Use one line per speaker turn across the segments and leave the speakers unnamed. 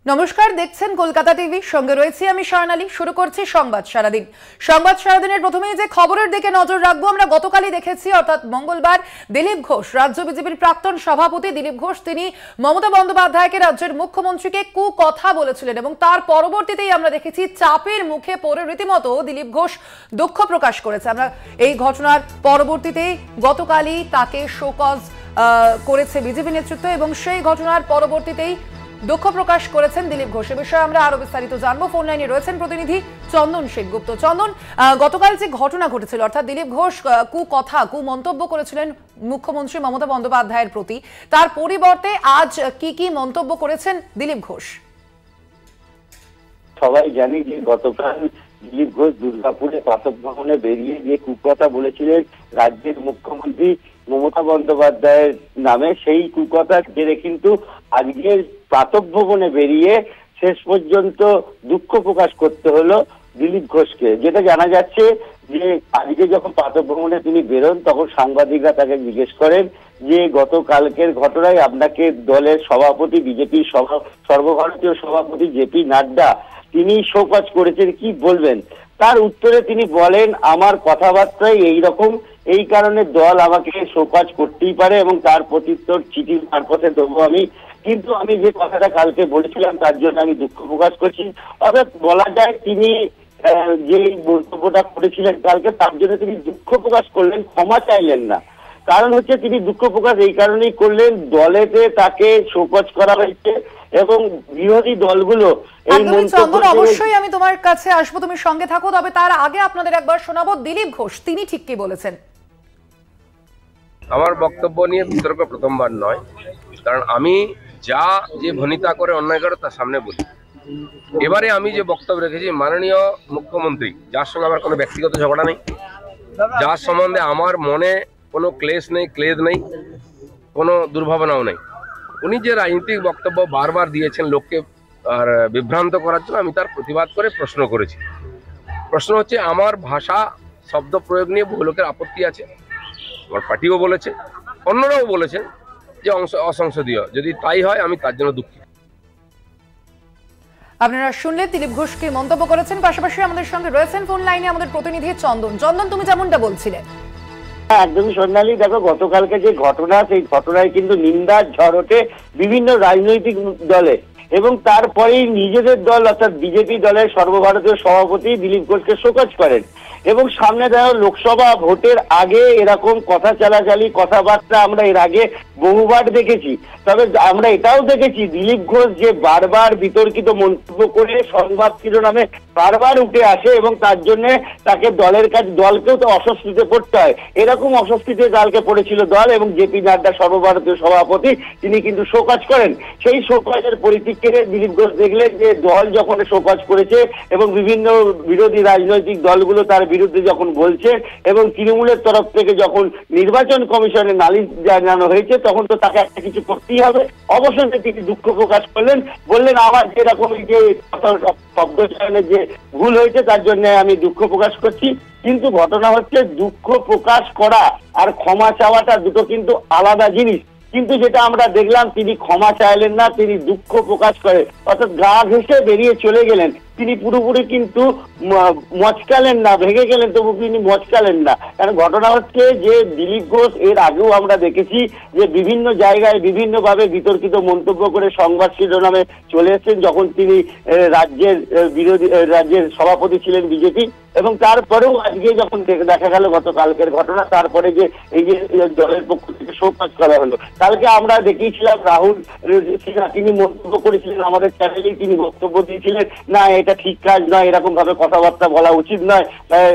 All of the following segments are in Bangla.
নমস্কার, দেখছেন কলকাতা টিভি। সঙ্গে রয়েছি আমি স্বর্ণালী। শুরু করছি সংবাদ সারাদিন। সংবাদ সারাদিনের প্রথমেই যে খবরের দিকে নজর রাখবো, আমরা গতকালই দেখেছি, অর্থাৎ মঙ্গলবার দিলীপ ঘোষ, রাজ্য বিজেপির প্রাক্তন সভাপতি দিলীপ ঘোষ, তিনি মমতা বন্দ্যোপাধ্যায়কে, রাজ্যের মুখ্যমন্ত্রীকে কথা বলেছিলেন এবং তার পরবর্তীতেই আমরা দেখেছি চাপের মুখে পড়ে রীতিমতো দিলীপ ঘোষ দুঃখ প্রকাশ করেছে। আমরা এই ঘটনার পরবর্তীতে গতকালই তাকে শোকজ করেছে বিজেপি নেতৃত্ব এবং সেই ঘটনার পরবর্তীতেই দুঃখ প্রকাশ করেছেন দিলীপ ঘোষ। এ বিষয়ে আমরা আরো বিস্তারিত জানবো। ফোন লাইনে রয়েছেন প্রতিনিধি চন্দন সেনগুপ্ত। চন্দন, গতকাল যে ঘটনা ঘটেছিল, অর্থাৎ দিলীপ ঘোষ কু মন্তব্য করেছিলেন মুখ্যমন্ত্রী মমতা বন্দ্যোপাধ্যায়ের প্রতি, তার পরিবর্তে আজ কি মন্তব্য করেছেন দিলীপ ঘোষ?
সবাই জানি যে গতকাল দিলীপ ঘোষ দুর্গাপুরে প্রাতঃ ভ্রমণে বেরিয়ে যে কুকথা বলেছিলেন রাজ্যের মুখ্যমন্ত্রী মমতা বন্দ্যোপাধ্যায়ের নামে, সেই কুকথার জেরে কিন্তু আজকের প্রাতঃ ভ্রমণে বেরিয়ে শেষ পর্যন্ত দুঃখ প্রকাশ করতে হলো দিলীপ ঘোষকে। যেটা জানা যাচ্ছে যে আজকে যখন প্রাতঃ ভ্রমণে তিনি বেরোন, তখন সাংবাদিকরা তাকে জিজ্ঞেস করেন যে গতকালকের ঘটনায় আপনাকে দলের সভাপতি, বিজেপির সর্বভারতীয় সভাপতি জেপি নাড্ডা, তিনি শোকজ করেছেন, কি বলবেন? তার উত্তরে তিনি বলেন, আমার কথাবার্তায় এইরকম, এই কারণে দল আমাকে শোকজ করতেই পারে এবং তার প্রত্যুত্তর চিঠি মারফতে দেবো আমি, কিন্তু আমি যে কথাটা কালকে বলেছিলাম তার জন্য আমি দুঃখ প্রকাশ করছি। অর্থাৎ বলা যায় তিনি যে বক্তব্যটা করেছিলেন কালকে, তার জন্য তিনি দুঃখ প্রকাশ করলেন, ক্ষমা চাইলেন না। কারণ হচ্ছে তিনি দুঃখ প্রকাশ এই কারণেই করলেন, দলেতে তাকে শোকজ করা হয়েছে এবং বিরোধী দলগুলো এই মন্তব্য।
অবশ্যই আমি তোমার কাছে আসবো, তুমি সঙ্গে থাকো। তবে তার আগে আপনাদের একবার শোনাবো দিলীপ ঘোষ তিনি ঠিক কি বলেছেন।
আমার বক্তব্য নিয়ে বিতর্ক প্রথমবার নয়, কারণ আমি যে ভনিতা করে অন্যায় করে তার সামনে বলি। এবারে আমি যে বক্তব্য রেখেছি, মাননীয় মুখ্যমন্ত্রী, যার সঙ্গে আমার কোনো ব্যক্তিগত ঝগড়া নেই, যার সম্বন্ধে আমার মনে কোনো ক্লেশ নেই, ক্লেদ নেই, কোনো দুর্ভাবনাও নেই, উনি যে রাজনৈতিক বক্তব্য বারবার দিয়েছেন লোককে আর বিভ্রান্ত করার জন্য, আমি তার প্রতিবাদ করে প্রশ্ন করেছি। প্রশ্ন হচ্ছে, আমার ভাষা শব্দ প্রয়োগ নিয়ে বহু লোকের আপত্তি আছে, আমার পার্টিও বলেছে, অন্যরাও বলেছেন যে অসংসদীয়। যদি তাই হয় আমি তার জন্য দুঃখিত।
আপনারা শুনলেন দিলীপ ঘোষকে মন্তব্য করেছেন। পাশাপাশি আমাদের সঙ্গে রয়েছেন ফোন লাইনে আমাদের প্রতিনিধি চন্দন। চন্দন, তুমি যেমনটা বলছিলে।
একদমই স্বর্ণালী, দেখো গতকালকে যে ঘটনা, সেই ঘটনায় কিন্তু নিন্দার ঝড় ওঠে বিভিন্ন রাজনৈতিক দলে এবং তারপরেই নিজেদের দল অর্থাৎ বিজেপি দলের সর্বভারতীয় সভাপতি দিলীপ ঘোষকে শোকজ করেন এবং সামনে দেখো লোকসভা ভোটের আগে এরকম কথা চালাচালি, কথাবার্তা আমরা এর আগে বহুবার দেখেছি। তবে আমরা এটাও দেখেছি দিলীপ ঘোষ যে বারবার বিতর্কিত মন্তব্য করে সংবাদ শিরোনামে বারবার উঠে আসে এবং তার জন্য তাকে দলকেও তো অস্বস্তিতে পড়তে হয়। এরকম অস্বস্তিতে কালকে পড়েছিল দল এবং জেপি নাড্ডা সর্বভারতীয় সভাপতি, তিনি কিন্তু শোকজ করেন। সেই শোকজের পরিপ্রেক্ষিতে দিলীপ ঘোষ দেখলেন যে দল যখন শোকজ করেছে এবং বিভিন্ন বিরোধী রাজনৈতিক দলগুলো তার বিরুদ্ধে যখন বলছে এবং তৃণমূলের তরফ থেকে যখন নির্বাচন কমিশনে নালিশ জানানো হয়েছে, তখন তো তাকে একটা কিছু করতেই হবে। অবশেষে তিনি দুঃখ প্রকাশ করলেন, বললেন আমার যেরকম যে শব্দ চয়নের যে ভুল হয়েছে তার জন্য আমি দুঃখ প্রকাশ করছি। কিন্তু ঘটনা হচ্ছে, দুঃখ প্রকাশ করা আর ক্ষমা চাওয়াটা দুটো কিন্তু আলাদা জিনিস। কিন্তু যেটা আমরা দেখলাম, তিনি ক্ষমা চাইলেন না, তিনি দুঃখ প্রকাশ করে অর্থাৎ গা ঘেঁষে বেরিয়ে চলে গেলেন। তিনি পুরোপুরি কিন্তু মচকালেন না, ভেঙে গেলেন তবু তিনি মচকালেন না। কারণ ঘটনা হচ্ছে যে দিলীপ ঘোষ এর আগেও আমরা দেখেছি যে বিভিন্ন জায়গায় বিভিন্নভাবে বিতর্কিত মন্তব্য করে সংবাদ শিরোনামে চলে এসেছেন যখন তিনি রাজ্যের সভাপতি ছিলেন বিজেপি, এবং তারপরেও আজকে যখন দেখা গেল গতকালকের ঘটনা, তারপরে যে এই যে দলের পক্ষ থেকে শোকজ করা হলো। কালকে আমরা দেখিয়েছিলাম রাহুল সিনহা, তিনি মন্তব্য করেছিলেন আমাদের চ্যানেলেই, তিনি বক্তব্য দিয়েছিলেন না এটা ঠিক কাজ নয়, এরকম ভাবে কথাবার্তা বলা উচিত নয়,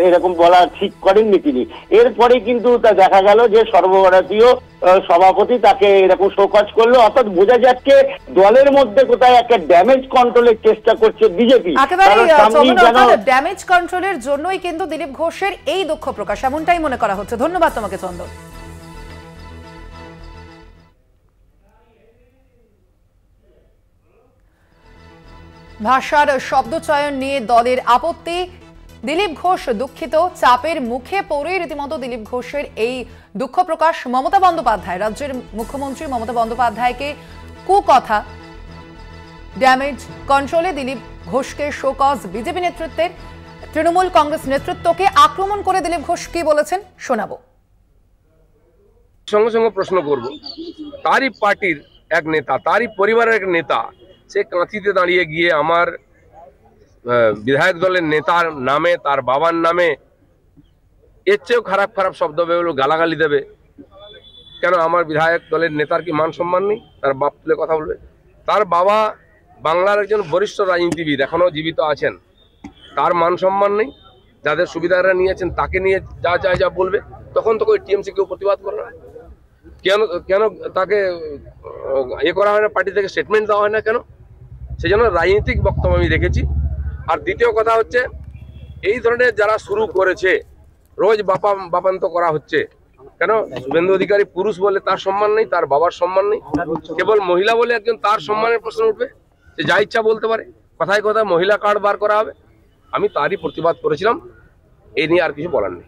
এরকম বলা ঠিক করেননি তিনি। এরপরে কিন্তু তা দেখা গেল যে সর্বভারতীয় সভাপতি তাকে এরকম শোকজ করলো। অর্থাৎ বোঝা যাচ্ছে দলের মধ্যে কোথায় একটা ড্যামেজ কন্ট্রোলের চেষ্টা করছে বিজেপি।
ড্যামেজ কন্ট্রোলের জন্যই কিন্তু দিলীপ ঘোষের এই দুঃখ প্রকাশ, এমনটাই মনে করা হচ্ছে। ধন্যবাদ তোমাকে চন্দন। ভাষার শব্দচয়ন নিয়ে দলের আপত্তি, দিলীপ ঘোষ দুঃখিত, চাপের মুখে পড়ে রীতিমতো দিলীপ ঘোষের এই দুঃখ প্রকাশ। মমতা বন্দ্যোপাধ্যায়, রাজ্যের মুখ্যমন্ত্রী মমতা বন্দ্যোপাধ্যায়কে কুকথা ড্যামেজ কন্ট্রোলে দিলীপ ঘোষকে শোকজ বিজেপি নেতৃত্বের তৃণমূল কংগ্রেস নেতৃত্বকে আক্রমণ করে দিলীপ ঘোষ কি বলেছেন শোনাবো।
সঙ্গে সঙ্গে প্রশ্ন করব, তারই পার্টির এক নেতা, তারই পরিবারের এক নেতা, সে কাঁথিতে দাঁড়িয়ে গিয়ে আমার বিধায়ক দলের নেতার নামে, তার বাবার নামে এর চেয়েও খারাপ খারাপ শব্দ বেরোলো, গালাগালি দেবে। কেন আমার বিধায়ক দলের নেতার কি মান সম্মান নেই? তার বাপ তুলে কথা বলবে? তার বাবা বাংলার একজন বরিষ্ঠ রাজনীতিবিদ, এখনো জীবিত আছেন, তার মান সম্মান নেই? যাদের সুবিধারা নিয়েছেন তাকে নিয়ে যা চায় যা বলবে, তখন তো ওই টিএমসি কেউ প্রতিবাদ করে না। কেন কেন তাকে করা হয় না? পার্টি থেকে স্টেটমেন্ট দেওয়া হয় না কেন? সেই জন্য রাজনৈতিক বক্তব্য আমি দেখেছি। আর দ্বিতীয় কথা হচ্ছে, এই ধরনের যারা শুরু করেছে, রোজ বাপান্ত করা হচ্ছে। কেন শুভেন্দু অধিকারী পুরুষ বলে তার সম্মান নেই, তার বাবার সম্মান নেই? কেবল মহিলা বলে একজন তার সম্মানের প্রশ্ন উঠবে, সে যা ইচ্ছা বলতে পারে, কথায় কথায় মহিলা কার্ড বার করা হবে। আমি তারই প্রতিবাদ করেছিলাম, এ নিয়ে আর কিছু বলার নেই।